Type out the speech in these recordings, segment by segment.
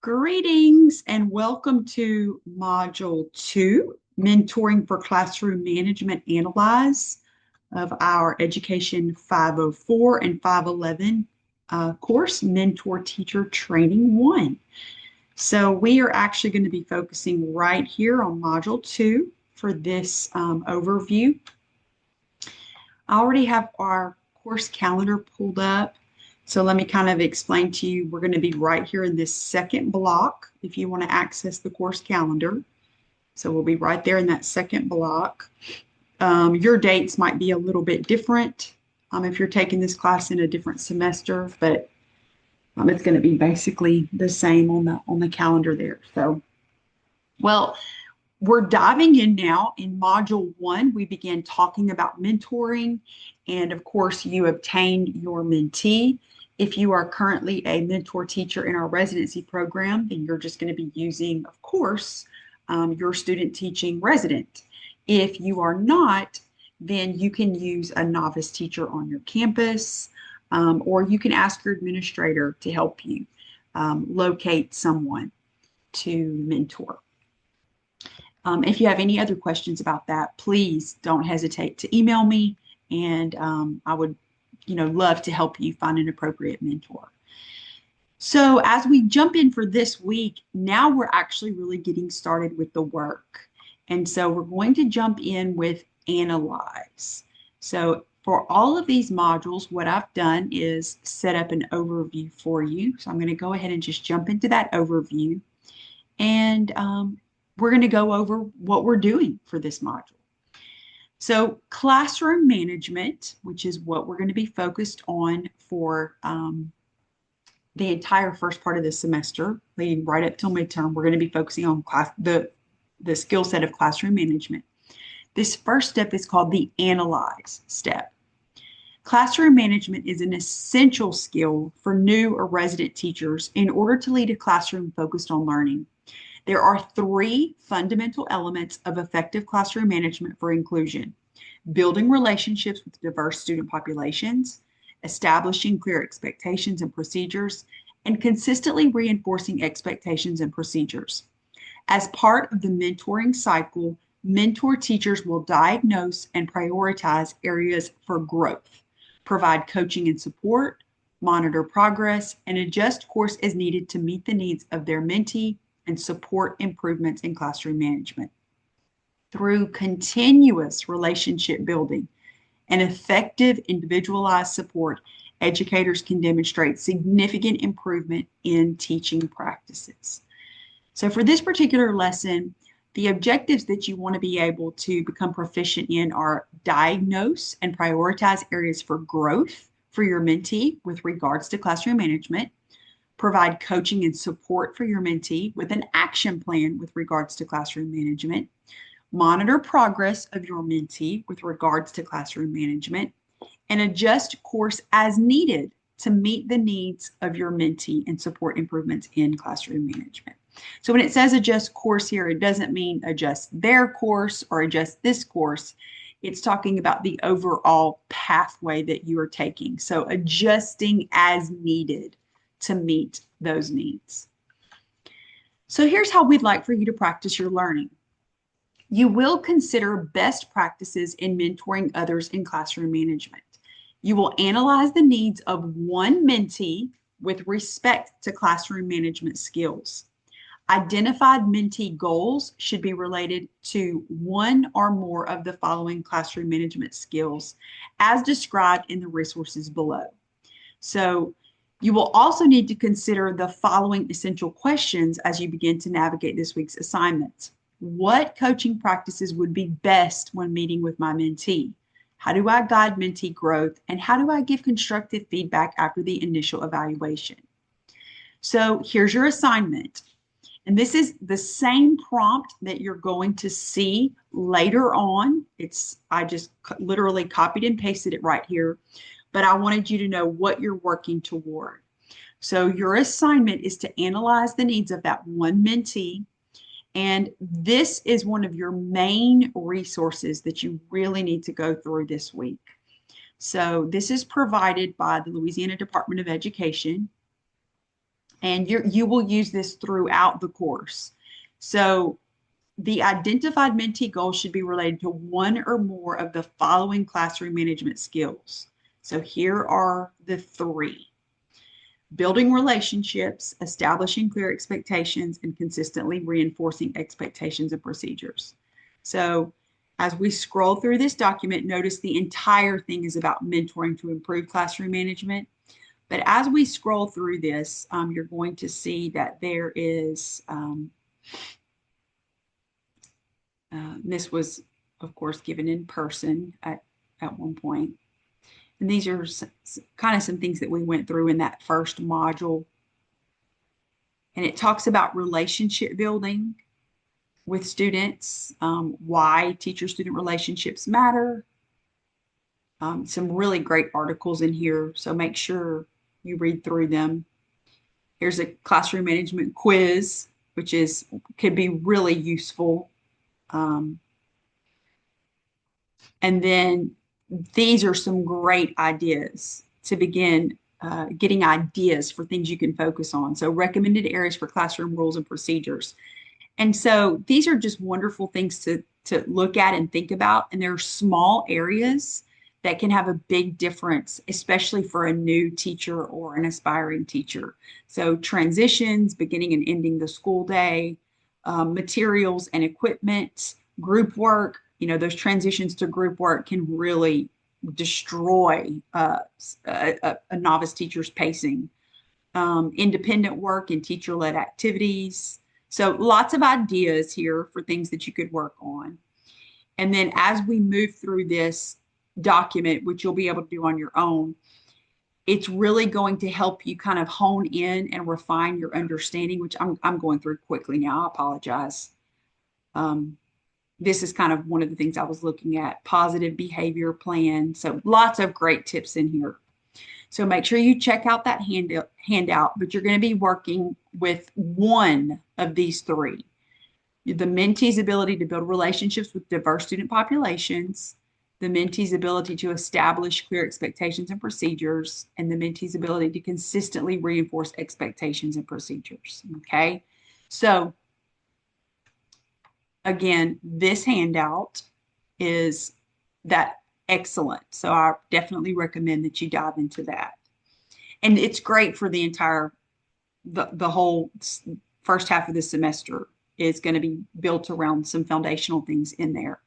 Greetings and welcome to Module 2, Mentoring for Classroom Management Analyze of our Education 504 and 511 course, Mentor Teacher Training 1. So we are actually going to be focusing right here on Module 2 for this overview. I already have our course calendar pulled up. So let me kind of explain to you, we're going to be right here in this second block if you want to access the course calendar. So we'll be right there in that second block. Your dates might be a little bit different if you're taking this class in a different semester, but it's going to be basically the same on the calendar there. So, well, we're diving in now. In Module 1, we began talking about mentoring, and of course, you obtained your mentee. If you are currently a mentor teacher in our residency program, then you're just going to be using, of course, your student teaching resident. If you are not, then you can use a novice teacher on your campus, or you can ask your administrator to help you locate someone to mentor. If you have any other questions about that, please don't hesitate to email me, and I would, love to help you find an appropriate mentor. So as we jump in for this week, now we're actually really getting started with the work. And so we're going to jump in with analyze. So for all of these modules, what I've done is set up an overview for you. So I'm going to go ahead and just jump into that overview. And we're going to go over what we're doing for this module. So classroom management, which is what we're going to be focused on for the entire first part of the semester, leading right up till midterm, we're going to be focusing on the skill set of classroom management. This first step is called the analyze step. Classroom management is an essential skill for new or resident teachers in order to lead a classroom focused on learning. There are 3 fundamental elements of effective classroom management for inclusion: building relationships with diverse student populations, establishing clear expectations and procedures, and consistently reinforcing expectations and procedures. As part of the mentoring cycle, mentor teachers will diagnose and prioritize areas for growth, provide coaching and support, monitor progress, and adjust course as needed to meet the needs of their mentee and support improvements in classroom management. Through continuous relationship building and effective individualized support, educators can demonstrate significant improvement in teaching practices. So for this particular lesson, the objectives that you want to be able to become proficient in are diagnose and prioritize areas for growth for your mentee with regards to classroom management, provide coaching and support for your mentee with an action plan with regards to classroom management, monitor progress of your mentee with regards to classroom management, and adjust course as needed to meet the needs of your mentee and support improvements in classroom management. So when it says adjust course here, it doesn't mean adjust their course or adjust this course. It's talking about the overall pathway that you are taking. So adjusting as needed to meet those needs. So here's how we'd like for you to practice your learning. You will consider best practices in mentoring others in classroom management. You will analyze the needs of one mentee with respect to classroom management skills. Identified mentee goals should be related to one or more of the following classroom management skills as described in the resources below. So you will also need to consider the following essential questions as you begin to navigate this week's assignments. What coaching practices would be best when meeting with my mentee? How do I guide mentee growth? And how do I give constructive feedback after the initial evaluation? So here's your assignment. And this is the same prompt that you're going to see later on. I just literally copied and pasted it right here, but I wanted you to know what you're working toward. So your assignment is to analyze the needs of that one mentee. And this is one of your main resources that you really need to go through this week. So this is provided by the Louisiana Department of Education. And you will use this throughout the course. So the identified mentee goals should be related to one or more of the following classroom management skills. So here are the three: building relationships, establishing clear expectations, and consistently reinforcing expectations and procedures. So as we scroll through this document, notice the entire thing is about mentoring to improve classroom management. But as we scroll through this, you're going to see that there is, this was, of course, given in person at one point. And these are kind of some things that we went through in that first module. And it talks about relationship building with students, why teacher-student relationships matter. Some really great articles in here, so make sure you read through them. Here's a classroom management quiz, which could be really useful. And then these are some great ideas to begin getting ideas for things you can focus on. So recommended areas for classroom rules and procedures. And so these are just wonderful things to look at and think about. And there are small areas that can have a big difference, especially for a new teacher or an aspiring teacher. So transitions, beginning and ending the school day, materials and equipment, group work. Those transitions to group work can really destroy a novice teacher's pacing. Independent work and teacher-led activities. So lots of ideas here for things that you could work on. And then as we move through this document, which you'll be able to do on your own, it's really going to help you kind of hone in and refine your understanding, which I'm going through quickly now. I apologize. This is kind of one of the things I was looking at: positive behavior plan. So lots of great tips in here. So make sure you check out that handout, but you're going to be working with one of these three: the mentee's ability to build relationships with diverse student populations, the mentee's ability to establish clear expectations and procedures, and the mentee's ability to consistently reinforce expectations and procedures. Okay, so again, this handout is that excellent. So I definitely recommend that you dive into that. And it's great for the entire, the whole first half of the semester is going to be built around some foundational things in there.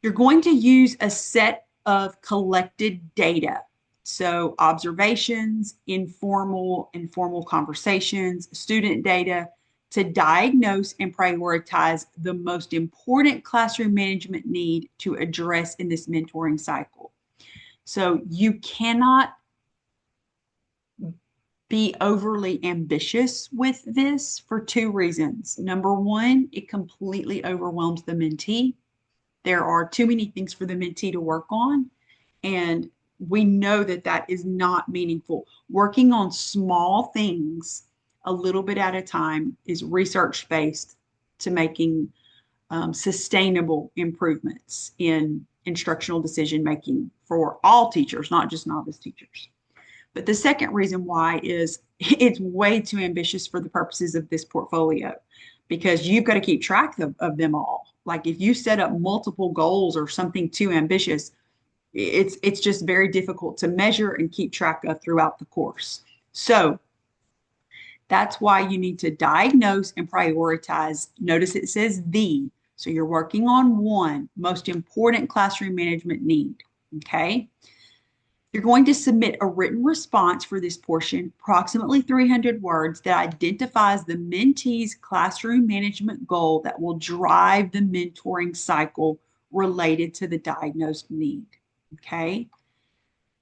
You're going to use a set of collected data. So observations, informal conversations, student data, to diagnose and prioritize the most important classroom management need to address in this mentoring cycle. So you cannot be overly ambitious with this for two reasons. Number one, it completely overwhelms the mentee. There are too many things for the mentee to work on, and we know that that is not meaningful. Working on small things a little bit at a time is research-based to making sustainable improvements in instructional decision-making for all teachers, not just novice teachers. But the second reason why is it's way too ambitious for the purposes of this portfolio, because you've got to keep track of them all. Like if you set up multiple goals or something too ambitious, it's just very difficult to measure and keep track of throughout the course. So that's why you need to diagnose and prioritize. Notice it says the, so you're working on one most important classroom management need, okay? You're going to submit a written response for this portion, approximately 300 words, that identifies the mentee's classroom management goal that will drive the mentoring cycle related to the diagnosed need, okay?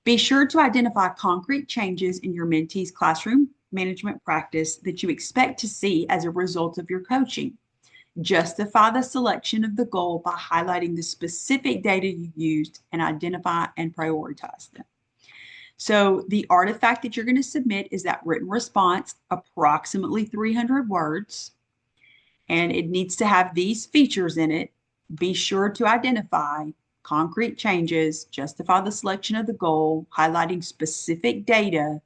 Be sure to identify concrete changes in your mentee's classroom management practice that you expect to see as a result of your coaching. Justify the selection of the goal by highlighting the specific data you used and identify and prioritize them. So the artifact that you're going to submit is that written response, approximately 300 words, and it needs to have these features in it. Be sure to identify concrete changes, justify the selection of the goal, highlighting specific data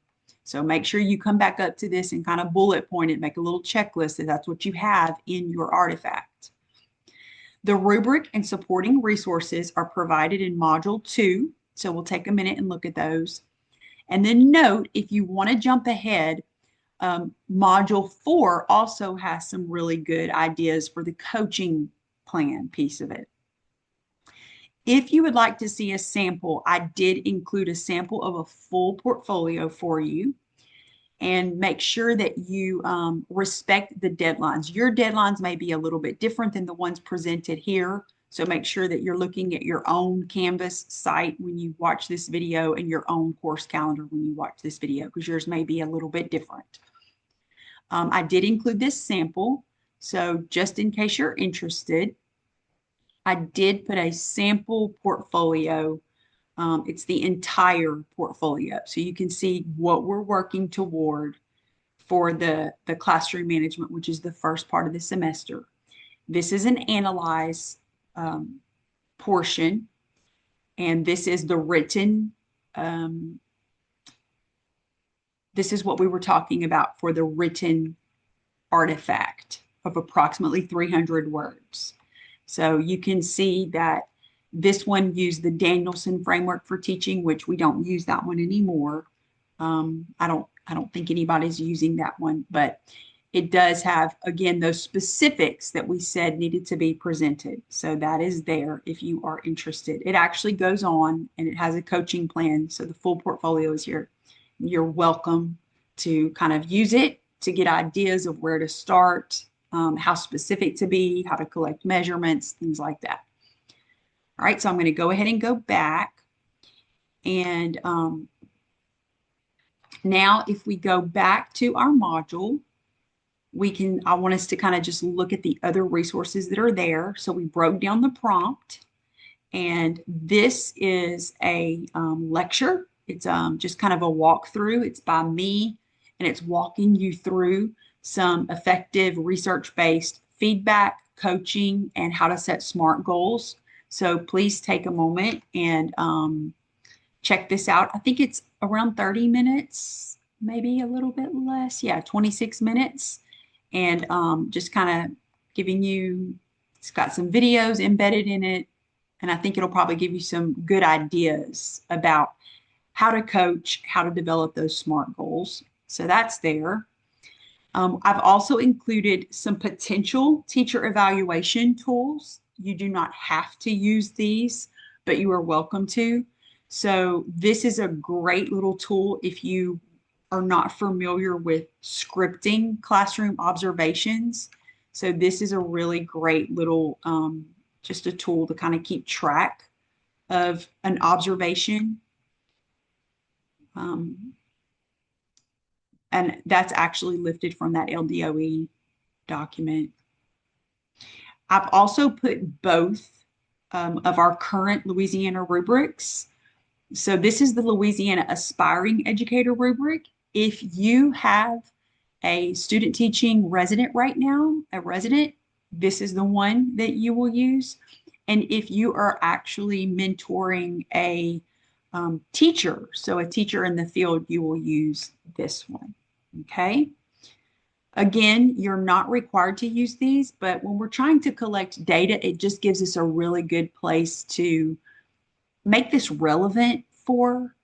So make sure you come back up to this and kind of bullet point it, make a little checklist if that's what you have in your artifact. The rubric and supporting resources are provided in Module 2. So we'll take a minute and look at those. And then note, if you want to jump ahead, Module 4 also has some really good ideas for the coaching plan piece of it. If you would like to see a sample, I did include a sample of a full portfolio for you. And make sure that you respect the deadlines. Your deadlines may be a little bit different than the ones presented here. So make sure that you're looking at your own Canvas site when you watch this video and your own course calendar when you watch this video, because yours may be a little bit different. I did include this sample. So just in case you're interested, I did put a sample portfolio. It's the entire portfolio. So you can see what we're working toward for the classroom management, which is the first part of the semester. This is an analyze portion, and this is the written. This is what we were talking about for the written artifact of approximately 300 words. So you can see that this one used the Danielson framework for teaching, which we don't use that one anymore. I don't think anybody's using that one, but it does have, again, those specifics that we said needed to be presented. So that is there if you are interested. It actually goes on and it has a coaching plan. So the full portfolio is here. You're welcome to kind of use it to get ideas of where to start, how specific to be, how to collect measurements, things like that. All right, so I'm going to go ahead and go back. And now if we go back to our module, I want us to kind of just look at the other resources that are there. So we broke down the prompt, and this is a lecture. It's just kind of a walkthrough. It's by me, and it's walking you through some effective research-based feedback, coaching, and how to set SMART goals. So please take a moment and check this out. I think it's around 30 minutes, maybe a little bit less. Yeah, 26 minutes. And just kind of giving you, it's got some videos embedded in it. And I think it'll probably give you some good ideas about how to coach, how to develop those SMART goals. So that's there. I've also included some potential teacher evaluation tools. You do not have to use these, but you are welcome to. So this is a great little tool if you are not familiar with scripting classroom observations. So this is a really great little, just a tool to kind of keep track of an observation. And that's actually lifted from that LDOE document. I've also put both of our current Louisiana rubrics. So this is the Louisiana Aspiring Educator rubric. If you have a student teaching resident right now, a resident, this is the one that you will use. And if you are actually mentoring a teacher, so a teacher in the field, you will use this one. Okay. Again, you're not required to use these, but when we're trying to collect data, it just gives us a really good place to make this relevant for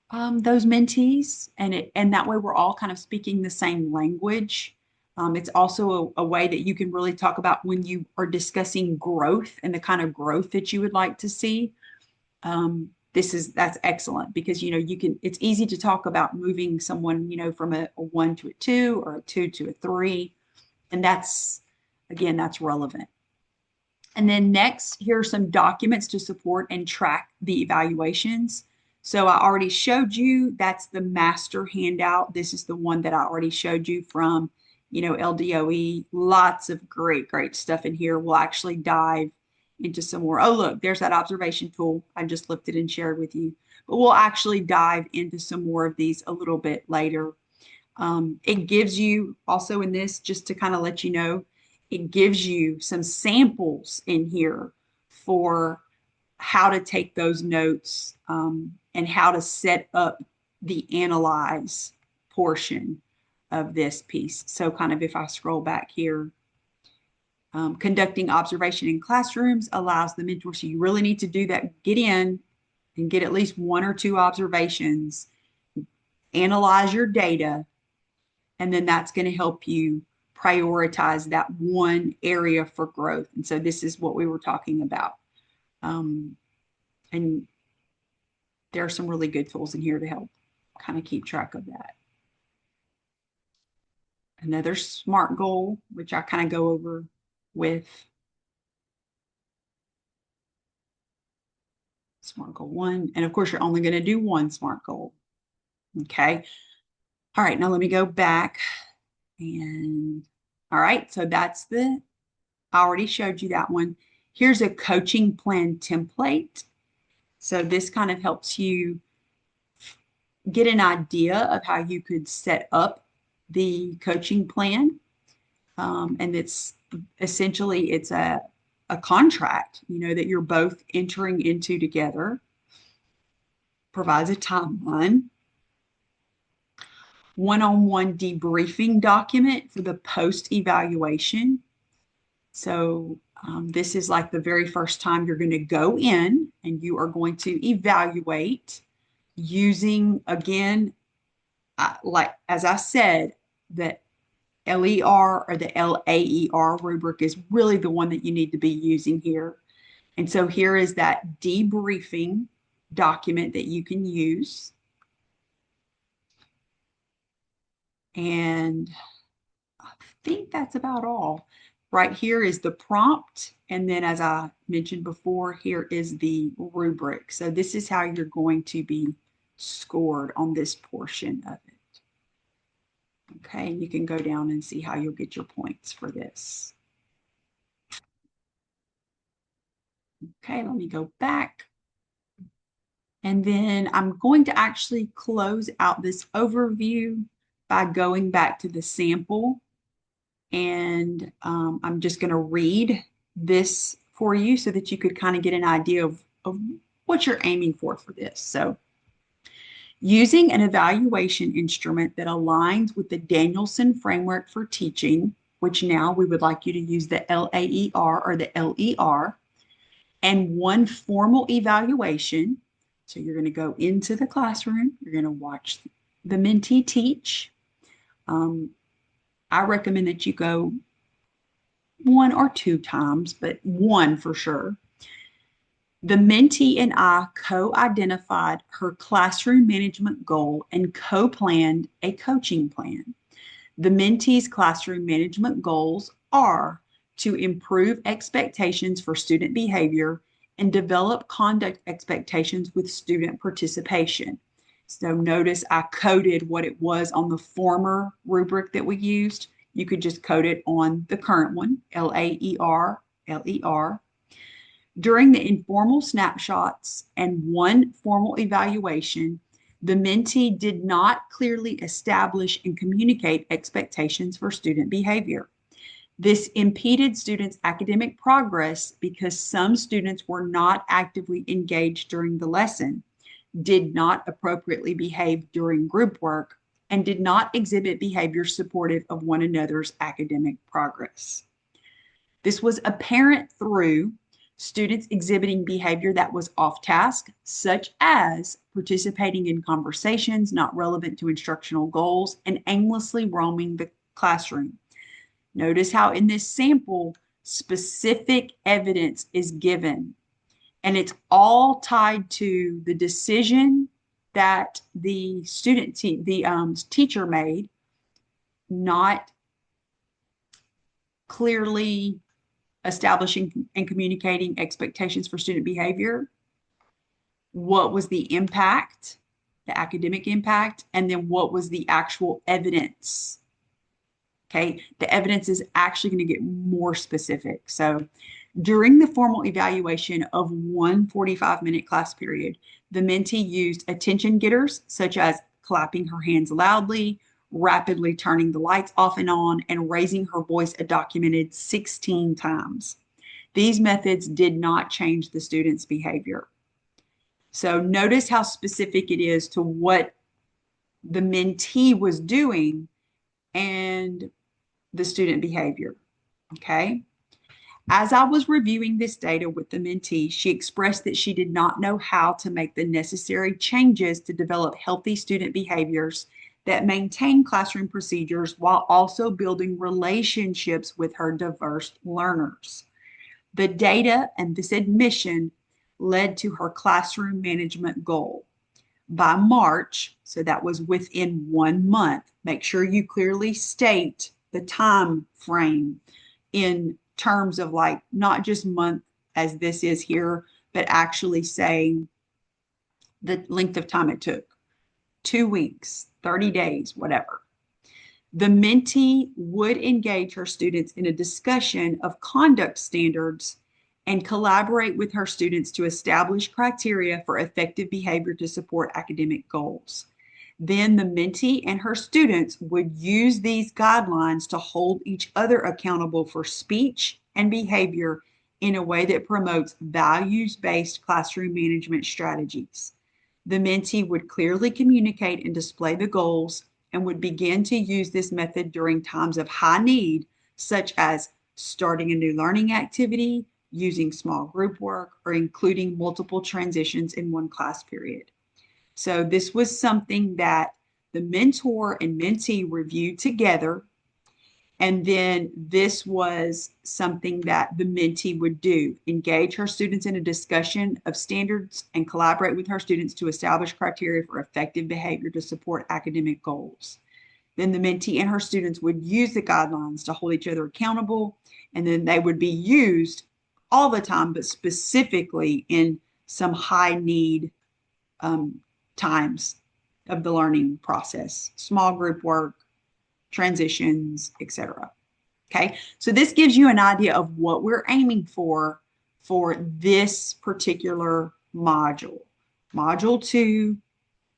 those mentees, and that way we're all kind of speaking the same language. It's also a way that you can really talk about when you are discussing growth and the kind of growth that you would like to see. That's excellent because it's easy to talk about moving someone from a 1 to a 2 or a 2 to a 3, and that's relevant. And then next, here are some documents to support and track the evaluations. So I already showed you, that's the master handout. This is the one that I already showed you from, LDOE. Lots of great stuff in here. We'll actually dive into some more. Oh, look, there's that observation tool I just lifted and shared with you. But we'll actually dive into some more of these a little bit later. It gives you also in this, just to kind of let you know, it gives you some samples in here for how to take those notes and how to set up the analyze portion of this piece. So kind of if I scroll back here, conducting observation in classrooms allows the mentor. So you really need to do that, get in and get at least 1 or 2 observations, analyze your data, and then that's going to help you prioritize that one area for growth. And so this is what we were talking about. And there are some really good tools in here to help kind of keep track of that. Another SMART goal, which I kind of go over with SMART goal 1. And of course, you're only going to do one SMART goal. Okay. All right. Now let me go back and all right. So that's I already showed you that one. Here's a coaching plan template. So this kind of helps you get an idea of how you could set up the coaching plan. And it's essentially, it's a contract, that you're both entering into together, provides a timeline, one-on-one debriefing document for the post-evaluation. So this is like the very first time you're going to go in and you are going to evaluate using, again, like as I said, the LER or the LAER rubric is really the one that you need to be using here. And so here is that debriefing document that you can use. And I think that's about all. Right here is the prompt. And then as I mentioned before, here is the rubric. So this is how you're going to be scored on this portion of it. Okay, and you can go down and see how you'll get your points for this. Okay, let me go back. And then I'm going to actually close out this overview by going back to the sample. And I'm just going to read this for you so that you could kind of get an idea of what you're aiming for this. So, using an evaluation instrument that aligns with the Danielson framework for teaching, which now we would like you to use the LAER or the LER, and one formal evaluation. So you're going to go into the classroom, you're going to watch the mentee teach. I recommend that you go 1 or 2 times, but 1 for sure. The mentee and I co-identified her classroom management goal and co-planned a coaching plan. The mentee's classroom management goals are to improve expectations for student behavior and develop conduct expectations with student participation. So notice I coded what it was on the former rubric that we used. You could just code it on the current one, LAER, LER. During the informal snapshots and one formal evaluation, the mentee did not clearly establish and communicate expectations for student behavior. This impeded students' academic progress because some students were not actively engaged during the lesson, did not appropriately behave during group work, and did not exhibit behavior supportive of one another's academic progress. This was apparent through students exhibiting behavior that was off task, such as participating in conversations not relevant to instructional goals and aimlessly roaming the classroom. Notice how in this sample, specific evidence is given, and it's all tied to the decision that the teacher made, not clearly establishing and communicating expectations for student behavior. What was the impact, the academic impact, and then what was the actual evidence? Okay, the evidence is actually going to get more specific. So during the formal evaluation of one 45-minute class period, the mentee used attention getters such as clapping her hands loudly, rapidly turning the lights off and on, and raising her voice a documented 16 times. These methods did not change the student's behavior. So notice how specific it is to what the mentee was doing and the student behavior. Okay. As I was reviewing this data with the mentee, she expressed that she did not know how to make the necessary changes to develop healthy student behaviors that maintain classroom procedures while also building relationships with her diverse learners. The data and this admission led to her classroom management goal. By March, so that was within 1 month, make sure you clearly state the time frame in terms of like not just month as this is here, but actually saying the length of time it took 2 weeks, 30 days, whatever. The mentee would engage her students in a discussion of conduct standards and collaborate with her students to establish criteria for effective behavior to support academic goals. Then the mentee and her students would use these guidelines to hold each other accountable for speech and behavior in a way that promotes values-based classroom management strategies. The mentee would clearly communicate and display the goals and would begin to use this method during times of high need, such as starting a new learning activity, using small group work, or including multiple transitions in one class period. So this was something that the mentor and mentee reviewed together. And then this was something that the mentee would do, engage her students in a discussion of standards and collaborate with her students to establish criteria for effective behavior to support academic goals. Then the mentee and her students would use the guidelines to hold each other accountable, and then they would be used all the time, but specifically in some high need times of the learning process, small group work, transitions, etc. Okay, so this gives you an idea of what we're aiming for this particular module. Module 2,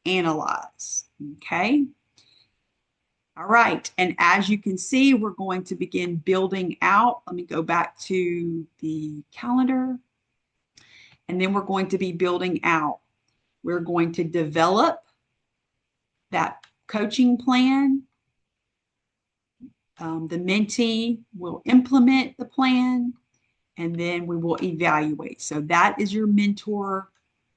analyze. Okay. All right, and as you can see, we're going to begin building out. Let me go back to the calendar. And then we're going to be building out. We're going to develop that coaching plan. The mentee will implement the plan, and then we will evaluate. So that is your mentor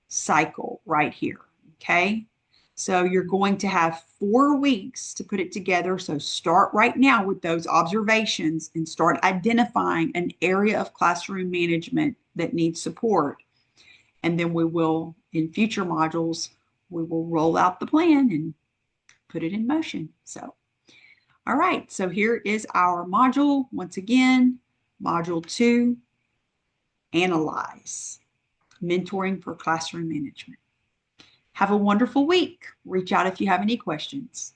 cycle right here, okay? So you're going to have 4 weeks to put it together. So start right now with those observations and start identifying an area of classroom management that needs support. And then we will, in future modules, we will roll out the plan and put it in motion. So, all right, so here is our module. Once again, module 2, analyze, mentoring for classroom management. Have a wonderful week. Reach out if you have any questions.